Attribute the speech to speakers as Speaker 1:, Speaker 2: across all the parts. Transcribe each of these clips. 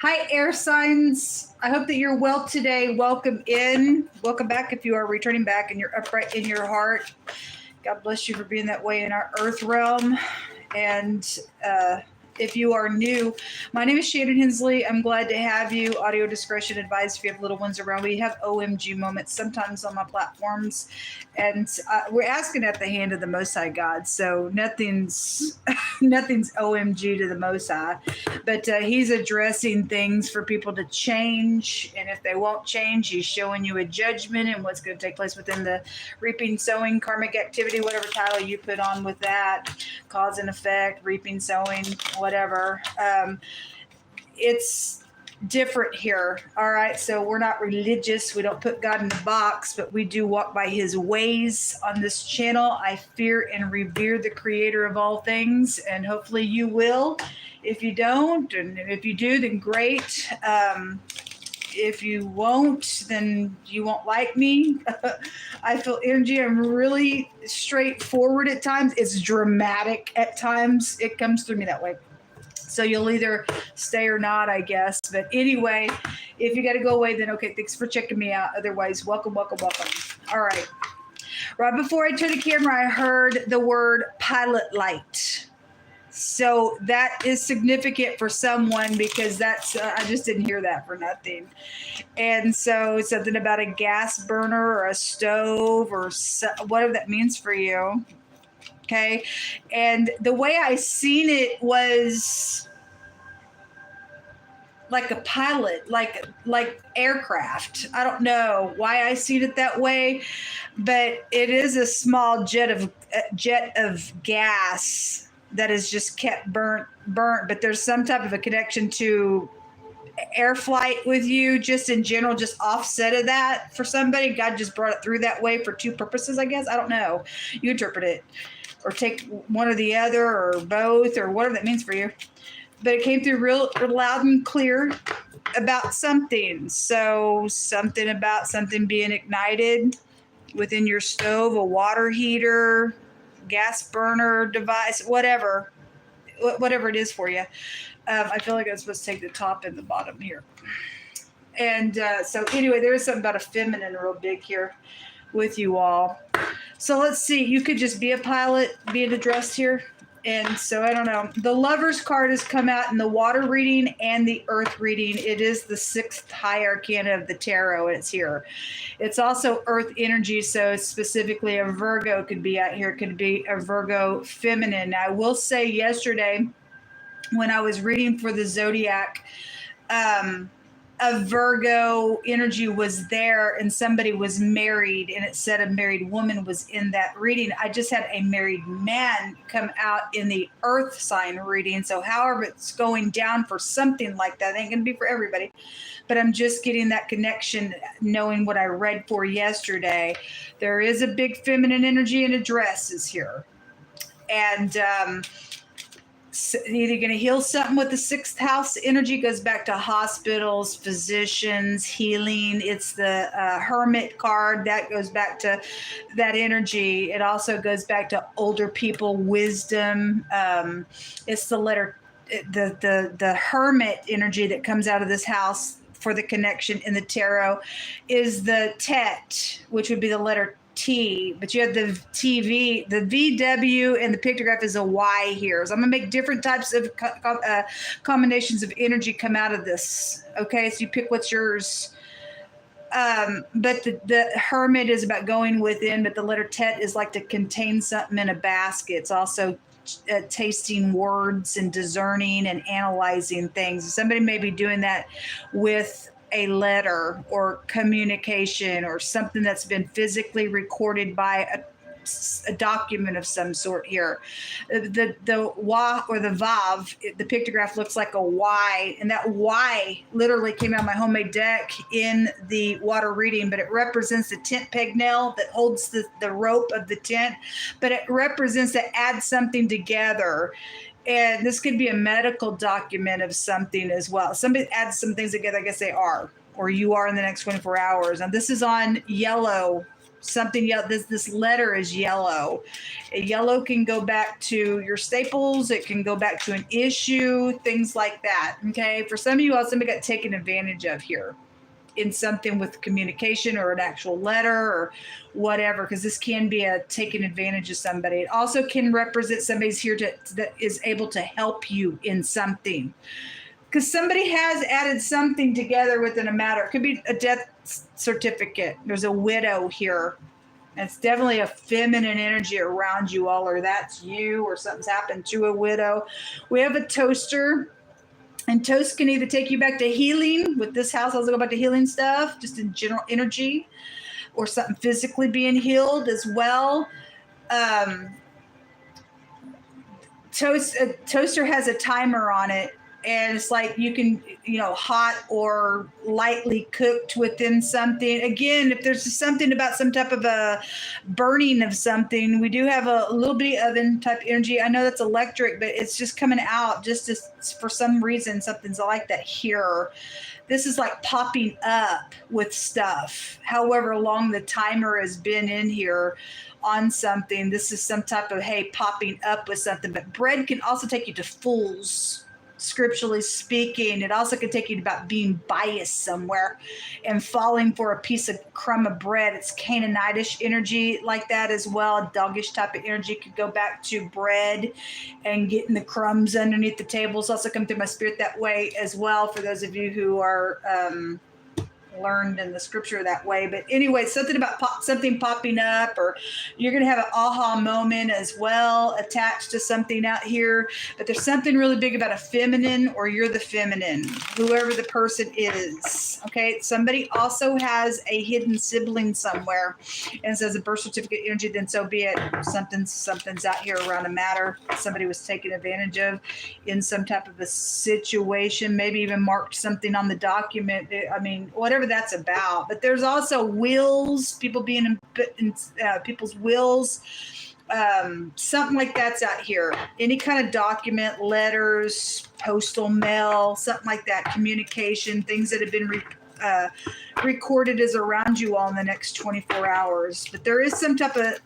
Speaker 1: Hi, air signs. I hope that you're well today. Welcome in. Welcome back if you are returning back and you're upright in your heart. God bless you for being that way in our earth realm. And if you are new, my name is Shannon Hensley. I'm glad to have you. Audio discretion advised if you have little ones around. We have OMG moments sometimes on my platforms. And we're asking at the hand of the Most High God. So nothing's nothing's OMG to the Most High. But he's addressing things for people to change. And if they won't change, he's showing you a judgment and what's going to take place within the reaping, sowing, karmic activity, whatever title you put on with that, cause and effect, reaping, sowing, whatever. It's different here. All right. So we're not religious. We don't put God in a box, but we do walk by his ways on this channel. I fear and revere the creator of all things, and hopefully you will. If you don't, and if you do, then great. If you won't, then you won't like me. I feel energy. I'm really straightforward at times. It's dramatic at times. It comes through me that way. So you'll either stay or not, I guess. But anyway, if you got to go away, then okay, thanks for checking me out. Otherwise, welcome, welcome, welcome. All right. Right before I turned the camera, I heard the word pilot light. So that is significant for someone because that's, I just didn't hear that for nothing. And so something about a gas burner or a stove or whatever that means for you. Okay. And the way I seen it was like a pilot, like aircraft. I don't know why I seen it that way, but it is a small jet of gas that is just kept burnt, but there's some type of a connection to air flight with you, just in general, just offset of that for somebody. God just brought it through that way for two purposes, I guess. I don't know. You interpret it or take one or the other or both or whatever that means for you. But it came through real loud and clear about something. So something about something being ignited within your stove, a water heater, gas burner device, whatever it is for you. I feel like I'm supposed to take the top and the bottom here. And so anyway, there is something about a feminine real big here with you all. So let's see. You could just be a pilot being addressed here. And so I don't know. The Lover's card has come out in the water reading and the earth reading. It is the sixth high arcana of the tarot, and it's here. It's also earth energy, so specifically a Virgo could be out here. It could be a Virgo feminine. Now, I will say yesterday when I was reading for the zodiac, a Virgo energy was there and somebody was married, and it said a married woman was in that reading. I just had a married man come out in the earth sign reading. So however it's going down for something like that, it ain't going to be for everybody, but I'm just getting that connection knowing what I read for yesterday. There is a big feminine energy and addresses here. And, either going to heal something with the sixth house energy, goes back to hospitals, physicians, healing. It's the hermit card that goes back to that energy. It also goes back to older people, wisdom. It's the letter, the hermit energy that comes out of this house for the connection in the tarot is the Tet, which would be the letter T, but you have the TV, the VW, and the pictograph is a Y here. So I'm going to make different types of combinations of energy come out of this. Okay, so you pick what's yours. But the hermit is about going within, but the letter Tet is like to contain something in a basket. It's also tasting words and discerning and analyzing things. Somebody may be doing that with a letter or communication or something that's been physically recorded by a document of some sort here. The Wa or the Vav, the pictograph looks like a Y, and that Y literally came out of my homemade deck in the water reading, but it represents the tent peg nail that holds the rope of the tent, but it represents to add something together. And this could be a medical document of something as well. Somebody adds some things together, I guess they are, or you are in the next 24 hours. And this is on yellow something yellow. This letter is yellow. Yellow can go back to your staples. It can go back to an issue, things like that. Okay. For some of you all, somebody got taken advantage of here in something with communication or an actual letter or whatever, because this can be a taking advantage of somebody. It also can represent somebody's here that is able to help you in something, because somebody has added something together within a matter. It could be a death certificate. There's a widow here. And it's definitely a feminine energy around you all, or that's you, or something's happened to a widow. We have a toaster. And toast can either take you back to healing. With this house, I'll go back to healing stuff, just in general energy, or something physically being healed as well. Toaster has a timer on it, and it's like you can, hot or lightly cooked within something. Again, if there's something about some type of a burning of something, we do have a little bitty oven type energy. I know that's electric, but it's just coming out just as, for some reason, something's like that here. This is like popping up with stuff. However long the timer has been in here on something, this is some type of, hey, popping up with something. But bread can also take you to fools. Scripturally speaking, it also can take you about being biased somewhere and falling for a piece of crumb of bread. It's Canaanitish energy like that as well. Doggish type of energy could go back to bread and getting the crumbs underneath the tables. Also come through my spirit that way as well, for those of you who are learned in the scripture that way. But anyway, something about something popping up, or you're going to have an aha moment as well attached to something out here. But there's something really big about a feminine, or you're the feminine, whoever the person is. Okay. Somebody also has a hidden sibling somewhere and says a birth certificate energy, then so be it. Something's out here around a matter somebody was taken advantage of in some type of a situation, maybe even marked something on the document. I mean, whatever that's about. But there's also wills, people being in people's wills, something like that's out here. Any kind of document, letters, postal mail, something like that, communication, things that have been recorded is around you all in the next 24 hours. But there is some type of,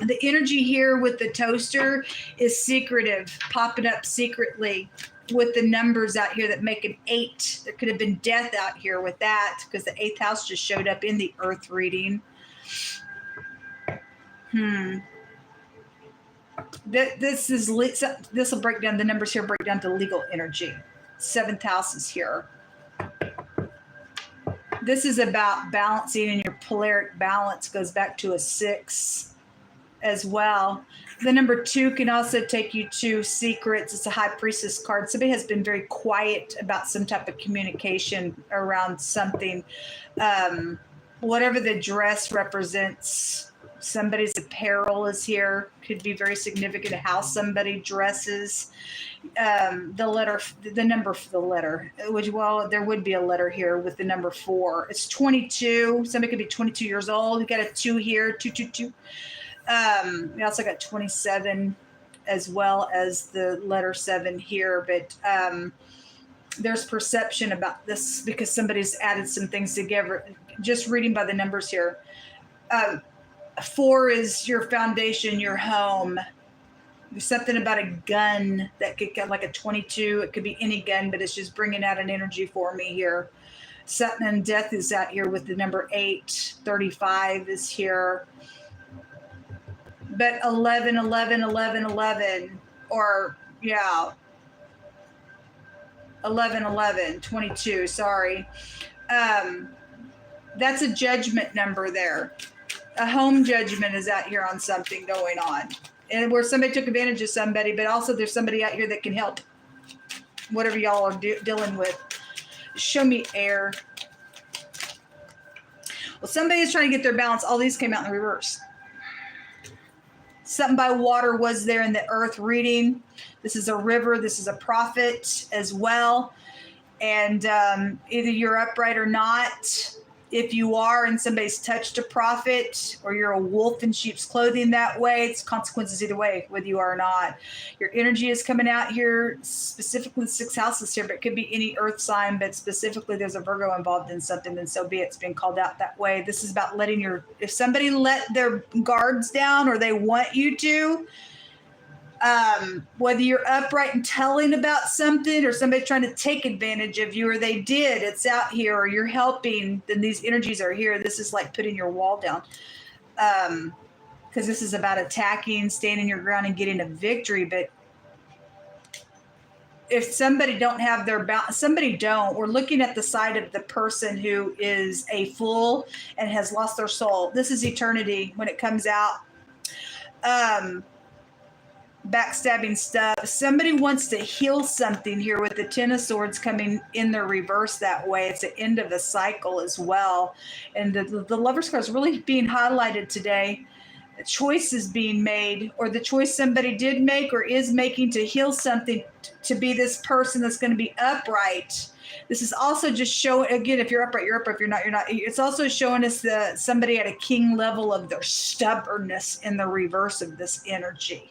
Speaker 1: the energy here with the toaster is secretive, popping up secretly with the numbers out here that make an 8. There could have been death out here with that, because the 8th house just showed up in the earth reading. This will break down, the numbers here break down to legal energy. 7th house is here. This is about balancing, and your polaric balance goes back to a 6 as well. The number 2 can also take you to secrets. It's a high priestess card. Somebody has been very quiet about some type of communication around something. Whatever the dress represents, somebody's apparel is here. Could be very significant to how somebody dresses. The number for the letter, which, well, there would be a letter here with the number 4. It's 22. Somebody could be 22 years old. You got a 2 here, 222. We also got 27 as well as the letter 7 here, but there's perception about this because somebody's added some things together. Just reading by the numbers here. 4 is your foundation, your home. There's something about a gun that could get like a 22. It could be any gun, but it's just bringing out an energy for me here. Something and death is out here with the number 8. 35 is here. But 11, 11, 11, 11, or yeah, 11, 11, 22, sorry. That's a judgment number there. A home judgment is out here on something going on. And where somebody took advantage of somebody, but also there's somebody out here that can help whatever y'all are dealing with. Show me air. Well, somebody is trying to get their balance. All these came out in the reverse. Something by water was there in the earth reading. This is a river. This is a prophet as well. And either you're upright or not. If you are and somebody's touched a prophet, or you're a wolf in sheep's clothing that way, it's consequences either way, whether you are or not. Your energy is coming out here, specifically 6 houses here, but it could be any earth sign, but specifically there's a Virgo involved in something, then so be it. It's being called out that way. This is about letting if somebody let their guards down, or they want you to, whether you're upright and telling about something, or somebody trying to take advantage of you, or they did, it's out here, or you're helping, then these energies are here. This is like putting your wall down. Because this is about attacking, standing your ground, and getting a victory. But if somebody don't have their balance, we're looking at the side of the person who is a fool and has lost their soul. This is eternity when it comes out. Backstabbing stuff. Somebody wants to heal something here with the 10 of Swords coming in the reverse that way. It's the end of a cycle as well. And the Lover's card is really being highlighted today. A choice is being made, or the choice somebody did make or is making to heal something, to be this person that's going to be upright. This is also just showing, again, if you're upright, you're upright. If you're not, you're not. It's also showing us somebody at a king level of their stubbornness in the reverse of this energy.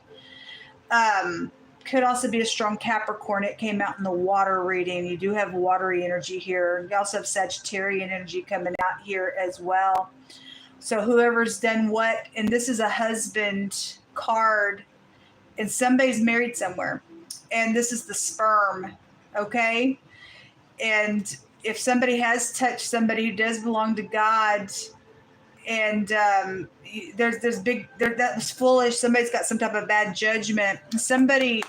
Speaker 1: Could also be a strong Capricorn. It came out in the water reading. You do have watery energy here. You also have Sagittarian energy coming out here as well. So whoever's done what, and this is a husband card, and somebody's married somewhere, and this is the sperm, okay? And if somebody has touched somebody who does belong to God, and that was foolish. Somebody's got some type of bad judgment. Somebody's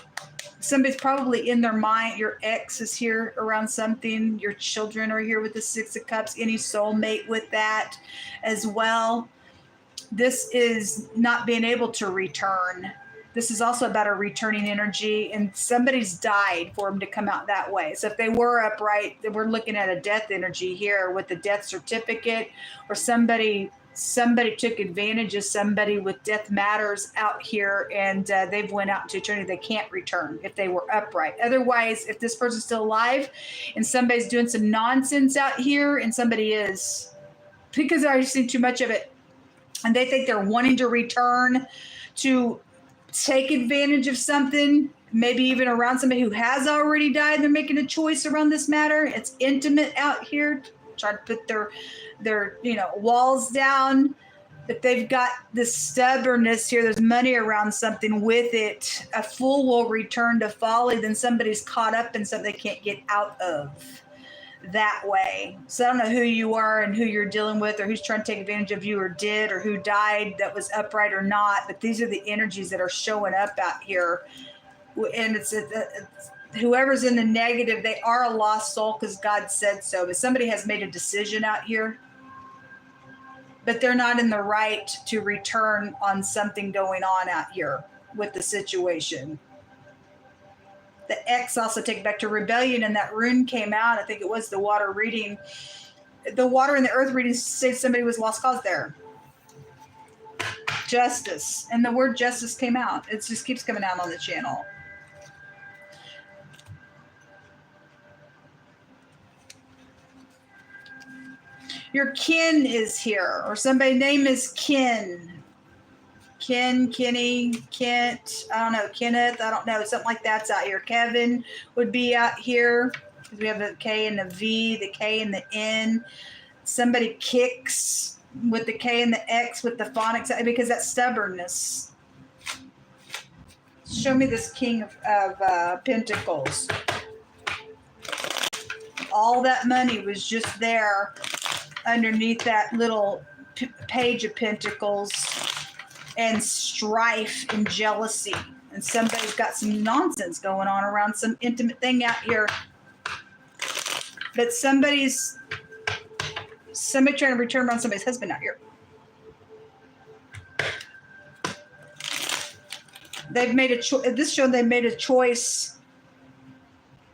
Speaker 1: probably in their mind. Your ex is here around something. Your children are here with the 6 of Cups. Any soulmate with that as well. This is not being able to return. This is also about a returning energy, and somebody's died for them to come out that way. So if they were upright, then we're looking at a death energy here with the death certificate, or somebody took advantage of somebody with death matters out here, and they've went out into eternity. They can't return if they were upright. Otherwise, if this person's still alive and somebody's doing some nonsense out here, and somebody is, because I've seen too much of it, and they think they're wanting to return to take advantage of something, maybe even around somebody who has already died, they're making a choice around this matter. It's intimate out here. Try to put their walls down, but they've got this stubbornness here. There's money around something with it. A fool will return to folly. Then somebody's caught up in something they can't get out of that way. So I don't know who you are and who you're dealing with, or who's trying to take advantage of you, or did, or who died that was upright or not. But these are the energies that are showing up out here. And it's whoever's in the negative, they are a lost soul because God said so. But somebody has made a decision out here, but they're not in the right to return on something going on out here with the situation. The X also take back to rebellion, and that rune came out. I think it was the water reading. The water and the earth reading said somebody was lost cause there. Justice. And the word justice came out. It just keeps coming out on the channel. Your kin is here, or somebody's name is Kin. Ken, Kenny, Kent, I don't know, Kenneth, I don't know, something like that's out here. Kevin would be out here, because we have the K and the V, the K and the N. Somebody kicks with the K and the X with the phonics, because that's stubbornness. Show me this King of Pentacles. All that money was just there underneath that little page of Pentacles, and strife and jealousy, and somebody's got some nonsense going on around some intimate thing out here. But somebody trying to return around somebody's husband out here. They've made a choice. This show they made a choice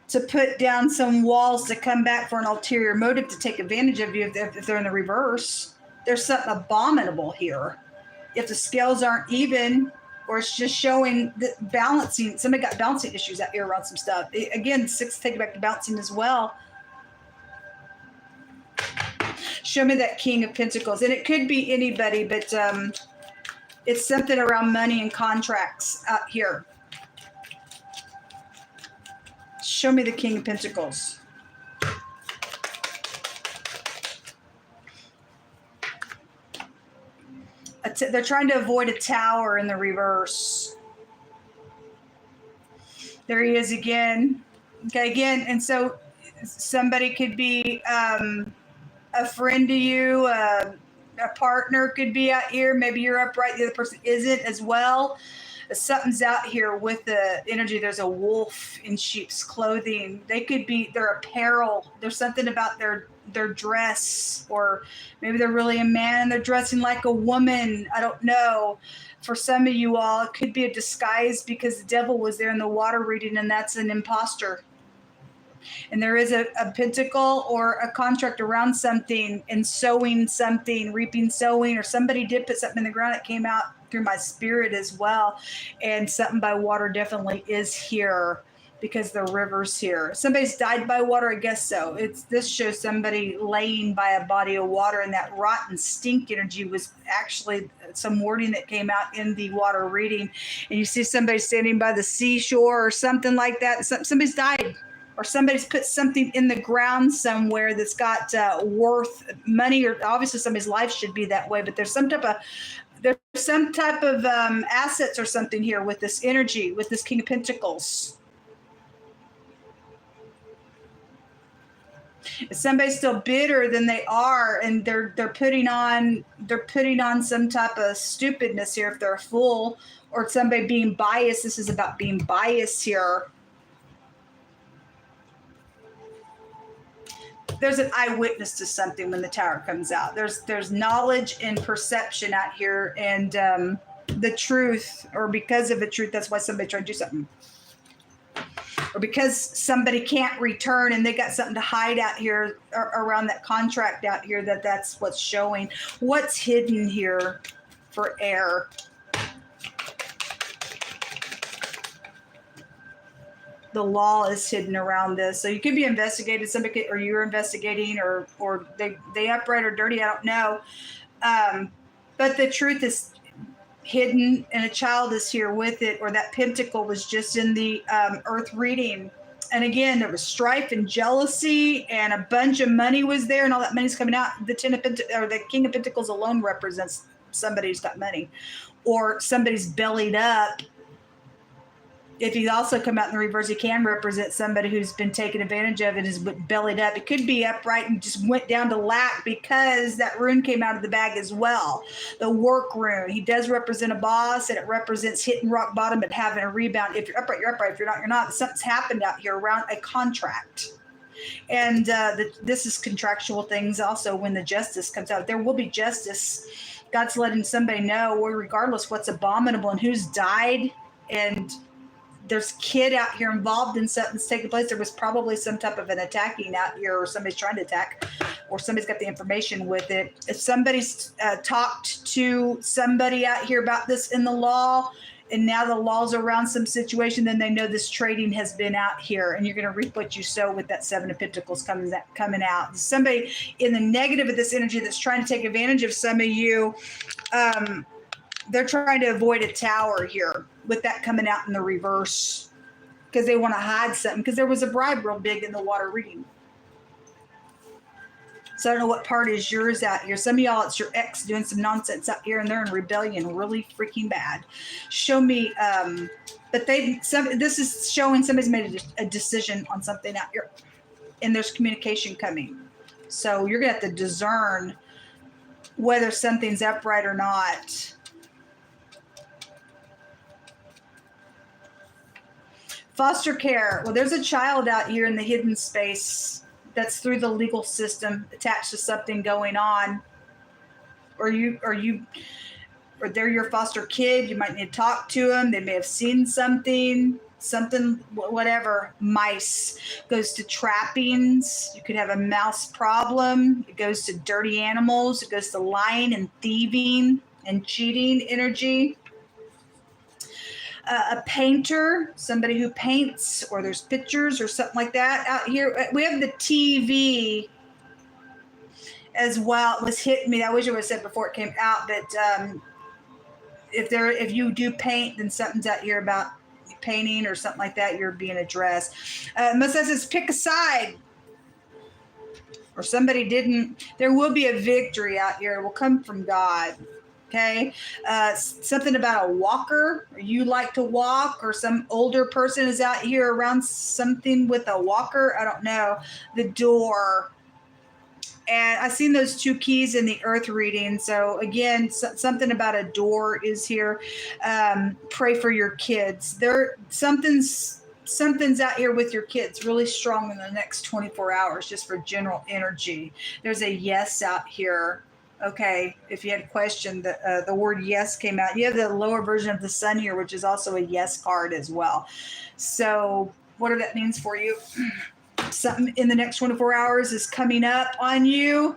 Speaker 1: to put down some walls to come back for an ulterior motive to take advantage of you. If they're in the reverse, there's something abominable here. If the scales aren't even, or it's just showing that balancing, somebody got balancing issues out here around some stuff. Again, 6 take it back to balancing as well. Show me that King of Pentacles. And it could be anybody, but it's something around money and contracts out here. Show me the King of Pentacles. They're trying to avoid a tower in the reverse. There he is again. Okay, again. And so somebody could be a friend to you, a partner could be out here. Maybe you're upright, the other person isn't as well. Something's out here with the energy. There's a wolf in sheep's clothing. They could be their apparel. There's something about their dress, or maybe they're really a man and they're dressing like a woman. I don't know. For some of you all, it could be a disguise because the devil was there in the water reading, and that's an imposter. And there is a pentacle or a contract around something, and sowing something, reaping, sowing, or somebody did put something in the ground that came out through my spirit as well. And something by water definitely is here because the river's here. Somebody's died by water, I guess so. This shows somebody laying by a body of water, and that rotten stink energy was actually some wording that came out in the water reading. And you see somebody standing by the seashore or something like that. Somebody's died. Or somebody's put something in the ground somewhere that's got worth money, or obviously somebody's life should be that way. But there's some type of assets or something here with this energy, with this King of Pentacles. If somebody's still bitter than they are, and they're putting on some type of stupidness here. If they're a fool, or somebody being biased, this is about being biased here. There's an eyewitness to something when the tower comes out. There's knowledge and perception out here, and the truth, or because of the truth, that's why somebody tried to do something. Or because somebody can't return and they got something to hide out here around that contract out here, that's what's showing. What's hidden here for air? The law is hidden around this. So you could be investigated, somebody or you're investigating, or they upright or dirty, I don't know. But the truth is hidden, and a child is here with it, or that pentacle was just in the earth reading. And again, there was strife and jealousy, and a bunch of money was there, and all that money's coming out. The the King of Pentacles alone represents somebody who's got money, or somebody's bellied up. If he also come out in the reverse, he can represent somebody who's been taken advantage of and is bellied up. It could be upright and just went down to lack, because that rune came out of the bag as well. The work rune. He does represent a boss, and it represents hitting rock bottom and having a rebound. If you're upright, you're upright. If you're not, you're not. Something's happened out here around a contract. And this is contractual things also. When the justice comes out, there will be justice. God's letting somebody know, regardless what's abominable and who's died, and there's a kid out here involved in something's taking place. There was probably some type of an attacking out here, or somebody's trying to attack, or somebody's got the information with it. If somebody's talked to somebody out here about this in the law, and now the law's around some situation, then they know this trading has been out here, and you're going to reap what you sow with that Seven of Pentacles coming out. Somebody in the negative of this energy that's trying to take advantage of some of you, they're trying to avoid a tower here with that coming out in the reverse, because they want to hide something, because there was a bribe real big in the water reading. So I don't know what part is yours out here. Some of y'all, it's your ex doing some nonsense out here, and they're in rebellion really freaking bad. Show me, but this is showing somebody's made a decision on something out here, and there's communication coming. So you're going to have to discern whether something's upright or not. Foster care. Well, there's a child out here in the hidden space that's through the legal system attached to something going on. Or they're your foster kid. You might need to talk to them. They may have seen something, whatever. Mice. Goes to trappings. You could have a mouse problem. It goes to dirty animals. It goes to lying and thieving and cheating energy. A painter, somebody who paints, or there's pictures or something like that out here. We have the TV, as well was hitting me. I wish I would have said before it came out, but if you do paint, then something's out here about painting or something like that. You're being addressed. Most says pick a side, or somebody didn't. There will be a victory out here. It will come from God. Okay, something about a walker. Or you like to walk, or some older person is out here around something with a walker. I don't know. The door. And I've seen those two keys in the earth reading. So again, something about a door is here. Pray for your kids. Something's out here with your kids really strong in the next 24 hours, just for general energy. There's a yes out here. Okay, if you had a question, the word yes came out. You have the lower version of the sun here, which is also a yes card as well. So whatever that means for you. Something in the next 24 hours is coming up on you.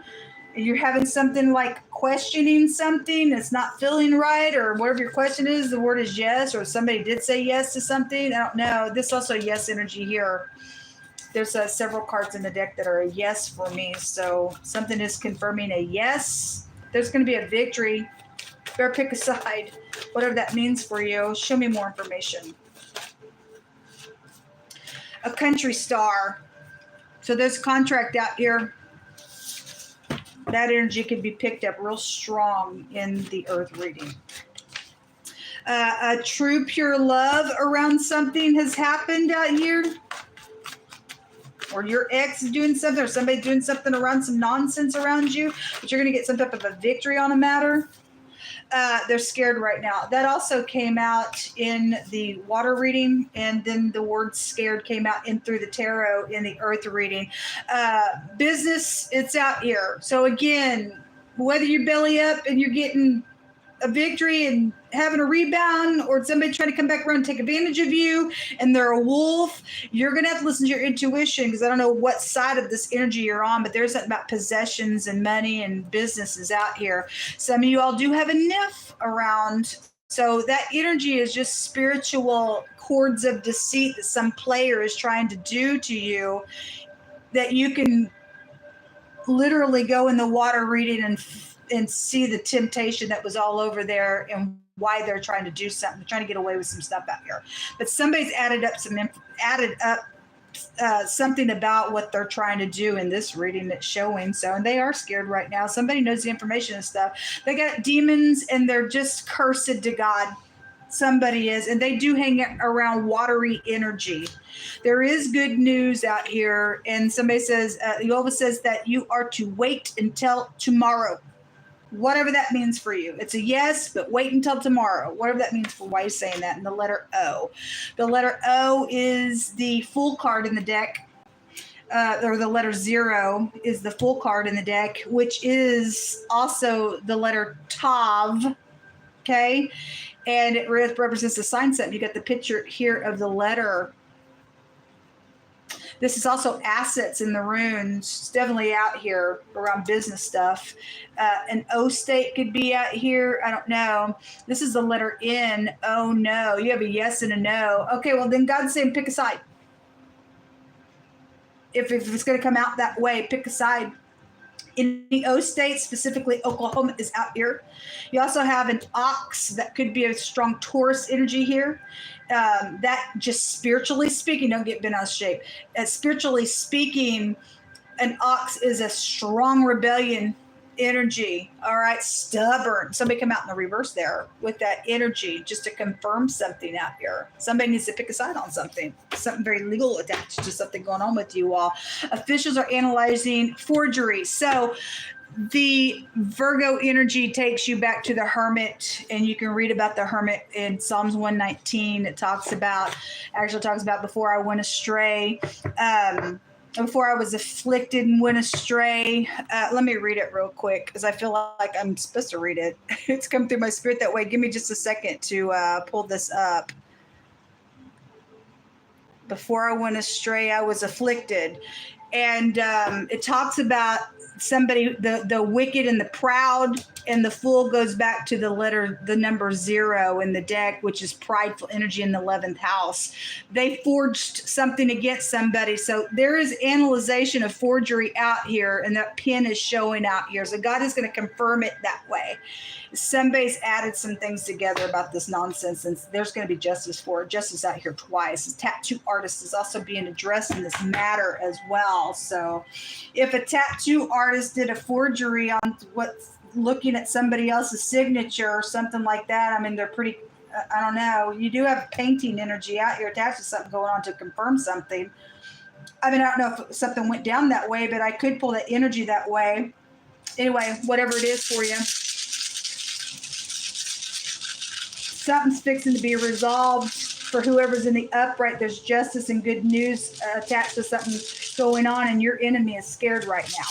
Speaker 1: You're having something like questioning something that's not feeling right, or whatever your question is, the word is yes, or somebody did say yes to something. I don't know. This is also yes energy here. There's several cards in the deck that are a yes for me. So something is confirming a yes. There's going to be a victory. Better pick a side, whatever that means for you. Show me more information. A country star. So there's contract out here. That energy could be picked up real strong in the earth reading. A true pure love around something has happened out here. Or your ex is doing something, or somebody doing something around some nonsense around you, but you're going to get some type of a victory on a matter. They're scared right now. That also came out in the water reading, and then the word scared came out in through the tarot in the earth reading. Business, it's out here. So again, whether you belly up and you're getting a victory and having a rebound, or somebody trying to come back around and take advantage of you and they're a wolf, you're going to have to listen to your intuition, because I don't know what side of this energy you're on, but there's something about possessions and money and businesses out here. Some of you all do have a NIF around. So that energy is just spiritual cords of deceit that some player is trying to do to you, that you can literally go in the water reading and see the temptation that was all over there and why they're trying to do something. They're trying to get away with some stuff out here. But somebody's added up something about what they're trying to do in this reading that's showing. So, and they are scared right now. Somebody knows the information and stuff. They got demons and they're just cursed to God. Somebody is, and they do hang around watery energy. There is good news out here, and somebody says, Yova says that you are to wait until tomorrow. Whatever that means for you. It's a yes, but wait until tomorrow. Whatever that means for why you're saying that. And the letter O. The letter O is the full card in the deck. Or the letter 0 is the full card in the deck, which is also the letter Tav. Okay? And it represents the sign set. You got the picture here of the letter. This is also assets in the runes. It's definitely out here around business stuff. An O state could be out here. I don't know. This is the letter N. Oh, no. You have a yes and a no. Okay, well, then God's saying pick a side. If it's going to come out that way, pick a side. In the O state, specifically Oklahoma, is out here. You also have an ox that could be a strong Taurus energy here. That just spiritually speaking, don't get bent out of shape. Spiritually speaking, an ox is a strong rebellion energy. All right, stubborn. Somebody come out in the reverse there with that energy just to confirm something out here. Somebody needs to pick a side on something very legal attached to something going on with you all. Officials are analyzing forgery. So the Virgo energy takes you back to the hermit, and you can read about the hermit in Psalms 119. It talks about before I went astray, before I was afflicted and went astray. Let me read it real quick, because I feel like I'm supposed to read it. It's come through my spirit that way. Give me just a second to pull this up. Before I went astray, I was afflicted. And it talks about somebody, the wicked and the proud, and the fool goes back to the number 0 in the deck, which is prideful energy in the 11th house. They forged something against somebody. So there is analyzation of forgery out here, and that pin is showing out here. So God is going to confirm it that way. Somebody's added some things together about this nonsense, and there's going to be justice for it. Justice out here twice. The tattoo artist is also being addressed in this matter as well. So if a tattoo artist did a forgery on looking at somebody else's signature or something like that, I mean, they're pretty, I don't know. You do have painting energy out here attached to something going on to confirm something. I mean, I don't know if something went down that way, but I could pull that energy that way. Anyway, whatever it is for you. Something's fixing to be resolved for whoever's in the upright. There's justice and good news attached to something going on, and your enemy is scared right now.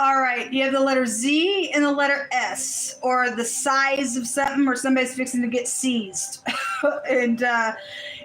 Speaker 1: All right, you have the letter Z and the letter S, or the size of something, or somebody's fixing to get seized. And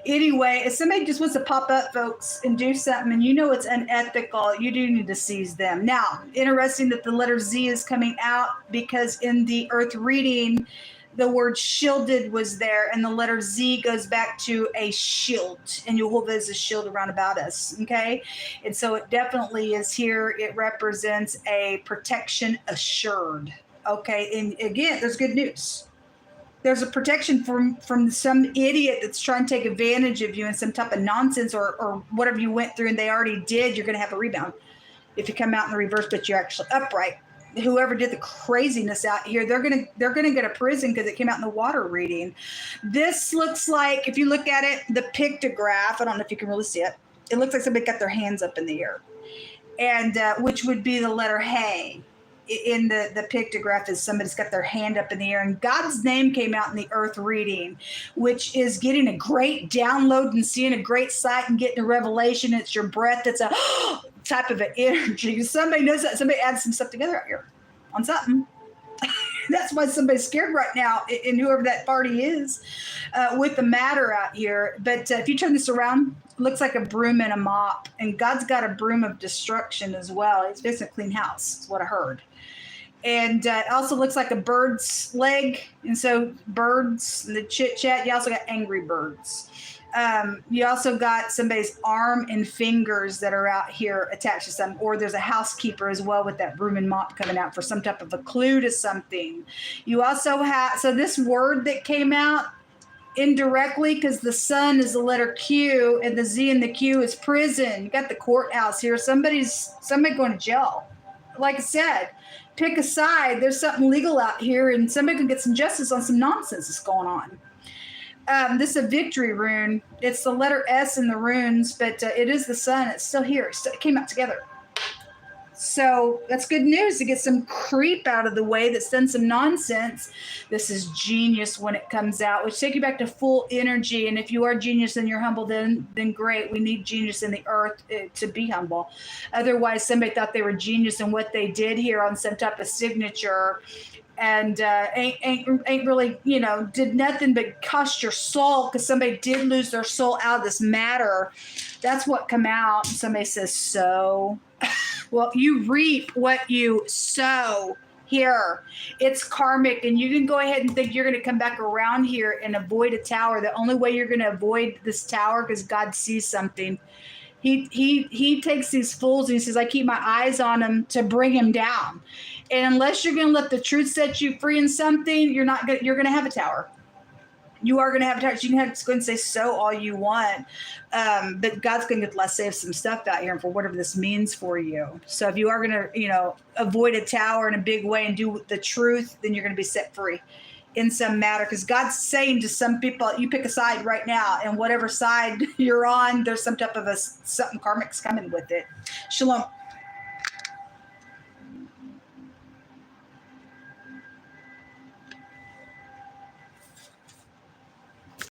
Speaker 1: anyway, if somebody just wants to pop up, folks, and do something, and you know it's unethical, you do need to seize them. Now, interesting that the letter Z is coming out, because in the Earth reading, the word shielded was there, and the letter Z goes back to a shield, and Jehovah is a shield around about us, okay? And so it definitely is here. It represents a protection assured, okay? And again, there's good news. There's a protection from some idiot that's trying to take advantage of you in some type of nonsense or whatever you went through and they already did. You're going to have a rebound if you come out in the reverse, but you're actually upright. Whoever did the craziness out here, they're gonna go to prison because it came out in the water reading. This looks like, if you look at it, the pictograph, I don't know if you can really see it. It looks like somebody got their hands up in the air, and which would be the letter Hey. In the pictograph is somebody's got their hand up in the air, and God's name came out in the Earth reading, which is getting a great download and seeing a great sight and getting a revelation. It's your breath. That's a type of an energy. Somebody knows that. Somebody adds some stuff together out here on something. That's why somebody's scared right now, and whoever that party is with the matter out here. But if you turn this around, it looks like a broom and a mop, and God's got a broom of destruction as well. He's fixing a clean house, is what I heard. And it also looks like a bird's leg. And so birds, the chit chat, you also got angry birds. You also got somebody's arm and fingers that are out here attached to something, or there's a housekeeper as well with that broom and mop coming out for some type of a clue to something. You also have, so this word that came out indirectly, because the sun is the letter Q and the Z and the Q is prison. You got the courthouse here. Somebody going to jail. Like I said, pick a side. There's something legal out here, and somebody can get some justice on some nonsense that's going on. This is a victory rune. It's the letter S in the runes, but it is the sun. It's still here. It came out together. So that's good news to get some creep out of the way that's done some nonsense. This is genius when it comes out, which take you back to full energy. And if you are genius and you're humble, then great. We need genius in the earth to be humble. Otherwise, somebody thought they were genius in what they did here on some type of signature, and ain't really, did nothing but cost your soul, because somebody did lose their soul out of this matter. That's what come out. Somebody says, so, well, you reap what you sow here. It's karmic, and you can go ahead and think you're going to come back around here and avoid a tower. The only way you're going to avoid this tower, because God sees something. He takes these fools and he says, I keep my eyes on them to bring him down. And unless you're going to let the truth set you free in something, you're going to have a tower. You are going to have a tower. You can have to go and say so all you want. But God's going to get less save some stuff out here for whatever this means for you. So if you are going to, avoid a tower in a big way and do the truth, then you're going to be set free in some matter, because God's saying to some people, you pick a side right now, and whatever side you're on, there's some type of something karmic's coming with it. Shalom.